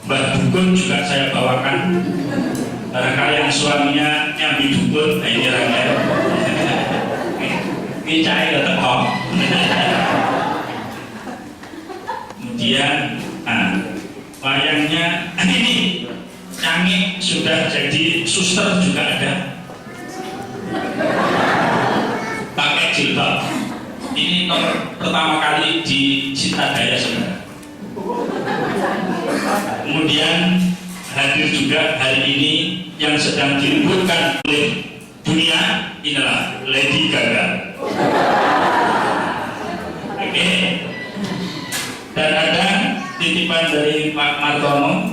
Mbak Dukun juga saya bawakan. Barangkali yang suaminya nyambi dukun, nah ini orangnya. Ini cahaya tetap. Kemudian, wayangnya ini Cangik sudah jadi suster juga ada. Pakai jilbab. Ini pertama kali di Citadaya sebenarnya. Kemudian hadir juga hari ini yang sedang diliburkan oleh dunia, inilah Lady Gaga. Oke. Dan ada titipan dari Pak Martono.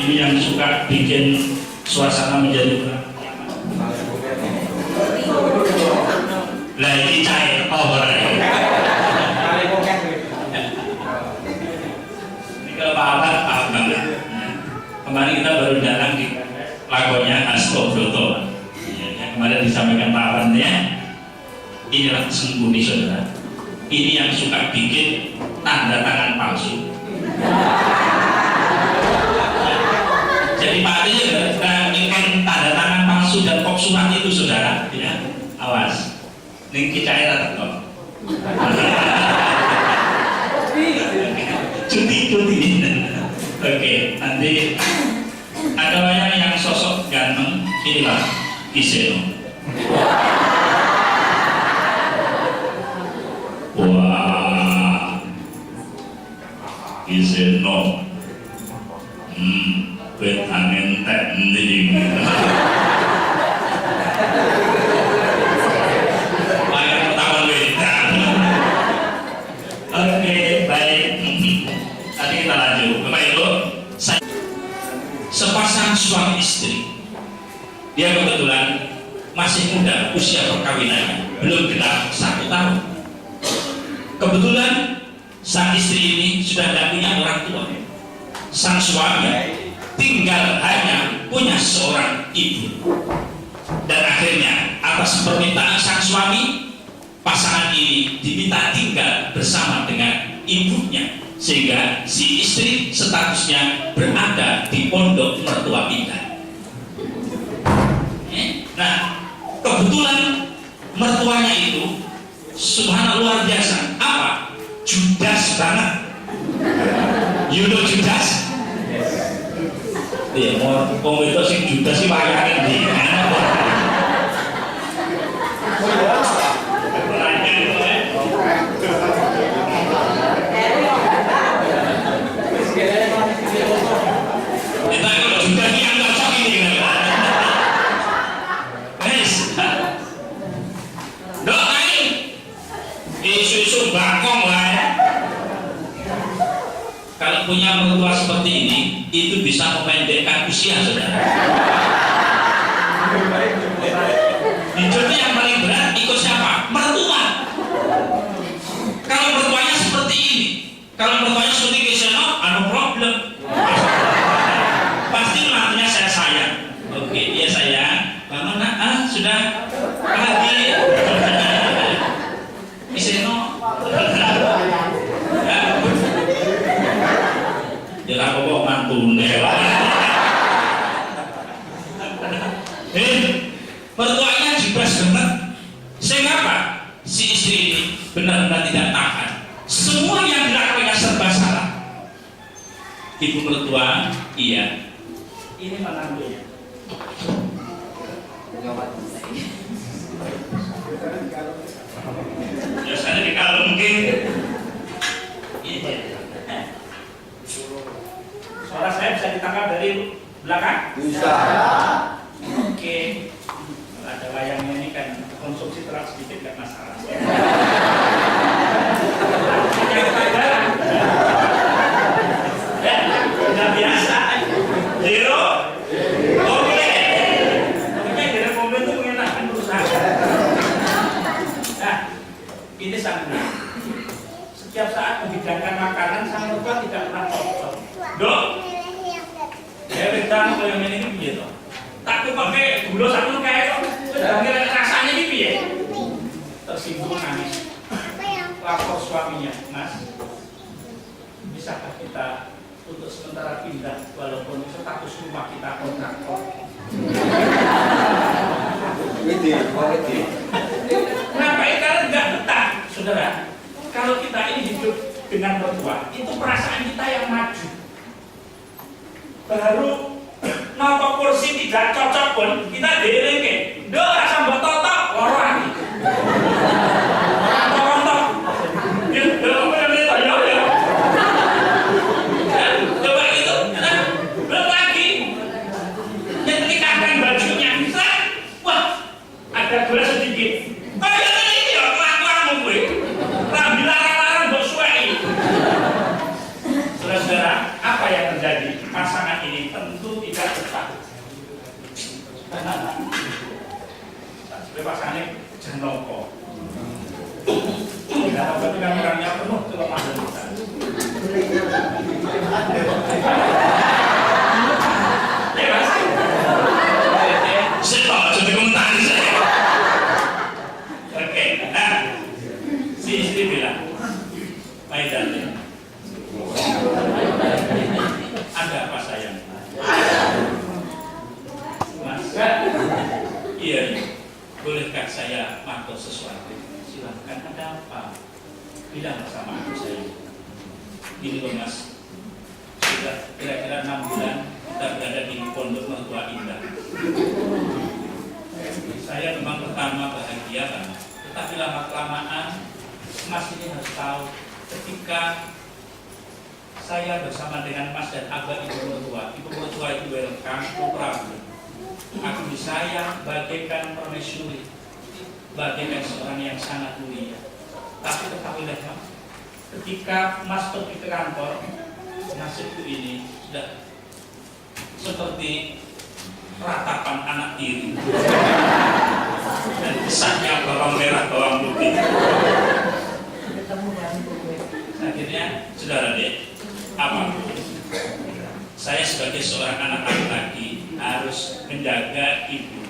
Ini yang suka bikin suasana menjadi lah ini cair power. Ini kalau Pak Ahmad paham banget. Kemarin kita baru datang di lagunya Hasto Broto, yang kemarin disampaikan Pak Ahmad ya. Inilah sembunyi saudara. Ini yang suka bikin tanda tangan palsu. Jadi Pak Adi ingin tanda tangan palsu dan kop surat itu saudara, ya awas. Ning kicairan kok. Cuti. Oke, nanti ada wayang yang sosok ganteng, inilah Kiseno. Wah, Kiseno. Wet angin teknik. Oke, baik. Tadi kita lanjut. Bapak Ibu, sepasang suami istri. Dia kebetulan masih muda, usia perkawinannya belum genap 1 tahun. Kebetulan sang istri ini sudah tidak punya orang tua. Sang suami tinggal hanya punya seorang ibu. Dan akhirnya atas permintaan sang suami, pasangan ini diminta tinggal bersama dengan ibunya, sehingga si istri statusnya berada di pondok mertua pindah. Nah, kebetulan mertuanya itu subhanallah luar biasa. Apa? Judas banget. You know Judas? Iya, mau itu sih Judas sih wayangin di. Kalau punya mertua seperti ini, itu bisa memendekkan usia saudara. Hidupnya yang paling berat ikut siapa? Mertua. Kalau mertuanya seperti ini, kalau mertuanya seperti Kiseno, no problem. Pasti matinya saya sayang. Oke, dia sayang. Mana? Sudah pagi. Kiseno. Ya kok mantune. Mertuanya jibas banget. Sehingga apa? Si istri ini benar-benar tidak tahan. Semua yang dilakukannya serba salah. Ibu mertua, iya. Ini menantunya. Biasanya dikalungin. Iya. Suara saya bisa ditangkap dari belakang? Bisa. Oke. Kalau ada wayangnya ini kan konsumsi terlalu sedikit nggak masalah. Sudah biasa. Zero. Oke. Oke, dari mobil itu mengenakan perusahaan. Nah, ini sangat. Setiap saat menghidangkan makanan, sang mertua tidak pernah cocok. Dok, saya beritahu kalau yang ini gitu. Tapi pakai gula satu kayak kira rasanya gitu ya. Tersinggung nangis. Lapor suaminya, Mas. Bisakah kita untuk sementara pindah walaupun status rumah kita kontraktor. Ngapain kalian nggak betah, saudara? Kalau kita ini hidup dengan mertua, itu perasaan kita yang maju. Baru nopo kursi tidak cocok pun kita direngke. Do rasa mbok totok lorong. Totok. Ya, coba itu, belum lagi nyetrikakan bajunya bisa, wah ada gula sedikit. Oh ya ini ya kelakuanmu gue, rambi larang-larang mbok suwei. Saudara-saudara, apa yang terjadi? Pasangan ini tentu tidak betah. Sebagai pasangannya janoko. Tidak tahu dengan orangnya penuh kelemahan kita. Ya mas, saya tahu jadi komentar saya. Oke, nah si istri bilang, my darling, ada apa sayang? Mas, iya, bolehkah saya mantul sesuatu? Silahkan, ada apa? Bilang sama aku sayang. Gini loh mas, sudah kira-kira 6 bulan kita berada di pondok mertua indah. Saya memang pertama bahagia banget, tetapi lama-kelamaan mas ini harus tahu ketika saya bersama dengan mas dan abah ibu mertua itu welcome, no problem. Aku disayang bagaikan permaisuri, bagaikan seorang yang sangat mulia. Tapi ketahuilah mas, ketika mas pergi ke kantor, nasibku ini sudah seperti ratapan anak tiri dan kesannya bawang merah bawang putih. Akhirnya saudara deh, apa? Saya sebagai seorang anak laki-laki harus menjaga ibu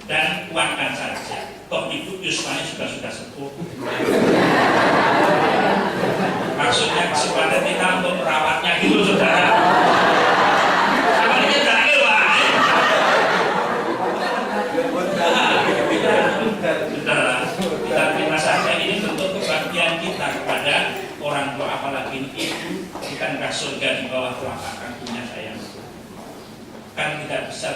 dan kuatkan saja. Toh ibu Yusmanya sudah sepuh. Maksudnya kesempatan kita untuk merawatnya gitu saudara. Awalnya tak lewat. Saudara, kita terima saja ini bentuk kebaktian kita kepada orang tua, apalagi ibu. Bukankah surga di bawah telapak kakinya sayang? Kan tidak bisa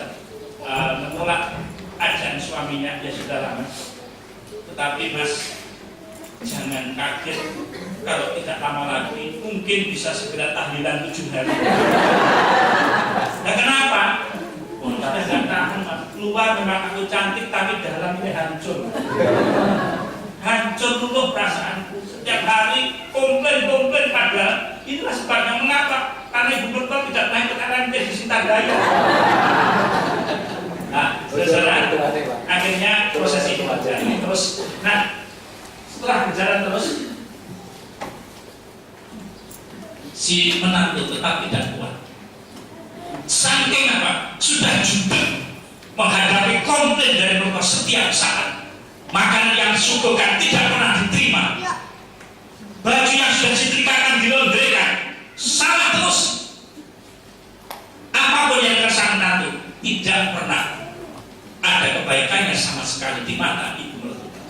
menolak ajaran suaminya, ya sudah lama. Tetapi mas, jangan kaget kalau tidak lama lagi mungkin bisa segera tahlilan 7 hari. Nah kenapa? Oh, sudah gak tahan mas. Luar memang aku cantik tapi dalam ini hancur. Hancur dulu perasaanku. Setiap hari komplain padahal inilah sebabnya mengapa karena ibu mertua tidak naik ke kanan di Sintagaya. Nah, saudara, akhirnya proses itu berjalan terus. Nah, setelah berjalan terus, si menantu tetap tidak kuat. Saking apa? Sudah jubel menghadapi komplain dari mertua setiap saat. Makanan yang disuguhkan tidak pernah diterima. Baju yang sudah disetrikakan dilondrekan, salah terus. Apapun yang dirasakan menantu tidak pernah ada kebaikannya sama sekali di mata ibu mertua.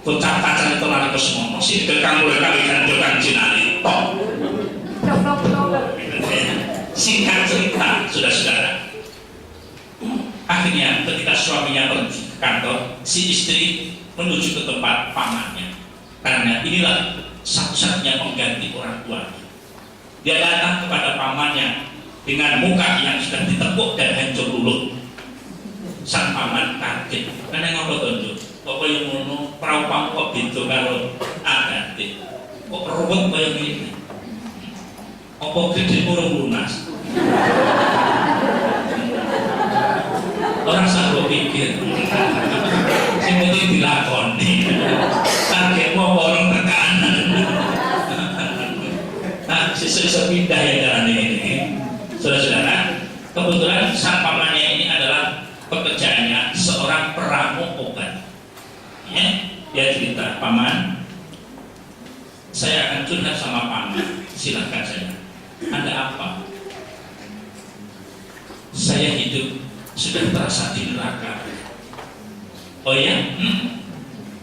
Bocah pacar itu lari ke semua, sih kamu kali kandokan jinali. Singkat cerita, saudara-saudara, akhirnya ketika suaminya pergi ke kantor, si istri menuju ke tempat pamannya. Karena inilah satu-satunya pengganti orang tuanya. Dia datang kepada pamannya dengan muka yang sudah ditepuk dan hancur luluh. Sang paman kaget, karena ngopo tunjuk, kok yang ngono perahu kok beda karo Agate, kok ruwet kaya ngene. Apa gede urung lunas? Orang sanggup pikir, sing penting dilakoni. Target mau orang tekanan. Nah, sesuk pindah ya jalan ini. Saudara-saudara, kebetulan sang pamannya ini adalah pekerjaannya seorang peramu obat. Ya, dia cerita, paman, saya akan curhat sama paman. Silakan saya. Ada saya hidup sudah terasa di neraka. Oh ya?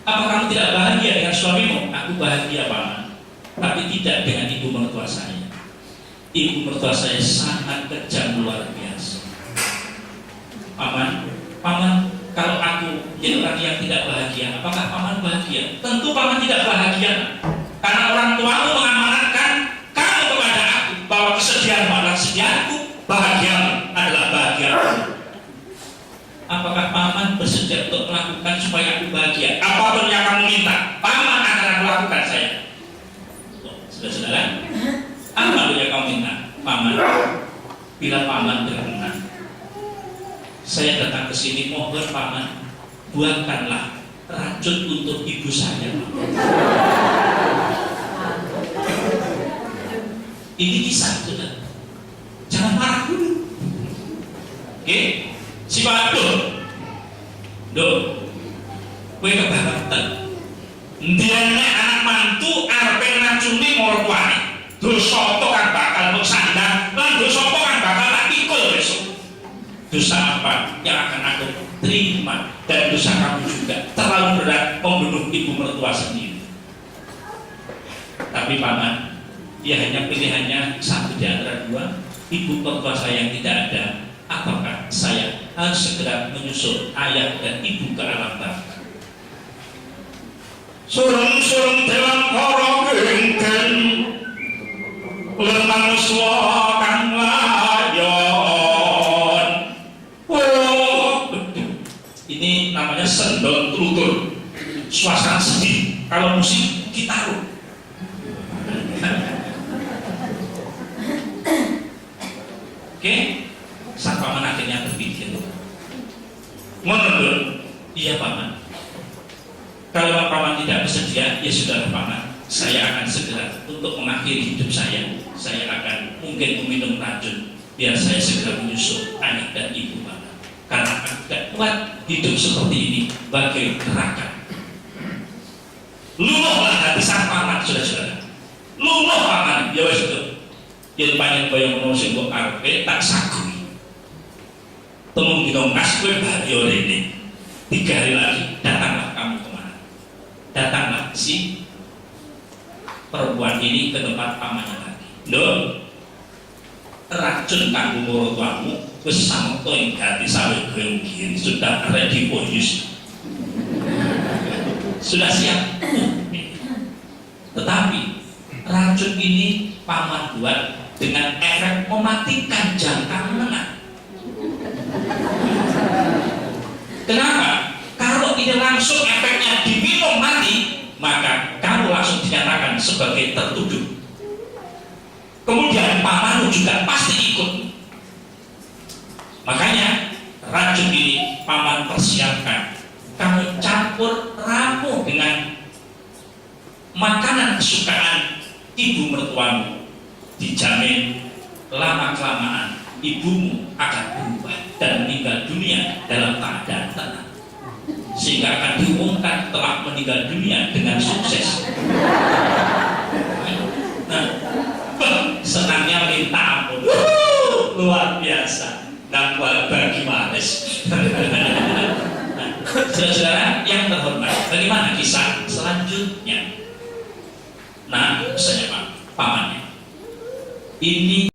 Apa kamu tidak bahagia dengan suamimu? Aku bahagia, Paman, tapi tidak dengan ibu mertua saya. Ibu mertua saya sangat kejam luar biasa. Paman, kalau aku jadi orang yang tidak bahagia, apakah Paman bahagia? Tentu Paman tidak bahagia, karena orang tuamu mengamanatkan kamu kepada aku bahwa kesedihanmu adalah kesedihanku, bahagiamu adalah bahagiaku. Apakah Paman bersedia untuk melakukan supaya aku bahagia? Apapun yang kamu minta, Paman akan aku lakukan, saya. Saudara-saudara, apa yang kamu minta? Paman, bila Paman berkenan, saya datang ke sini mohon Paman, buatkanlah racun untuk ibu saya. Ini kisah, saudara. Jangan marah dulu. Oke? Si Pak kowe kebangetan. Ndene anak mantu arepe ngacuni mertuane. Dosa apa kan bakal mung sandang, lan dosa apa kan bakal tak pikul besok. Dosa apa yang akan aku terima, dan dosa kamu juga terlalu berat membunuh ibu mertua sendiri. Tapi Paman, dia hanya pilihannya satu di antara dua. Ibu mertua saya yang tidak ada, apakah saya harus segera menyusul ayah dan ibu ke alam baka? Surung-surung dalam para genggen lemang suwa kang layon. Oh, ini namanya sendok tutur. Suasana sedih. Kalau musik gitar. Oke, sang Paman akhirnya berpikir, menurut iya Paman, kalau Paman tidak bersedia, ya sudah Paman, saya akan segera untuk mengakhiri hidup saya. Saya akan mungkin meminum racun biar saya segera menyusul ayah dan ibu Paman, karena aku tidak kuat hidup seperti ini bagai neraka. Luluhlah hati sang Paman, saudara-saudara. Luluh Paman, ya wes itu. Yang banyak bayang sing kok arepe tak sagui. Temung dinongkas kowe bahagia ini. 3 hari lagi datanglah kamu kemana? Datanglah si perempuan ini ke tempat pamannya lagi. Loh, racun kanggo mertuamu wis samengko ing gati sawe goyong kiri, sudah ready for use. Sudah siap. Tetapi racun ini Paman buat dengan efek mematikan jangka menengah. Kenapa? Kalau ini langsung efeknya diminum mati, maka kamu langsung dinyatakan sebagai tertuduh. Kemudian Pamanmu juga pasti ikut. Makanya racun ini Paman persiapkan. Kamu campur ramuh dengan makanan kesukaan ibu mertuamu. Dijamin lama-kelamaan ibumu akan berubah dan meninggal dunia dalam keadaan tenang, sehingga akan diumumkan telah meninggal dunia dengan sukses. Nah, senangnya minta ampun, luar biasa, dan bagi manis. Nah, saudara-saudara yang terhormat, bagaimana kisah selanjutnya? Nah, saya pamannya ini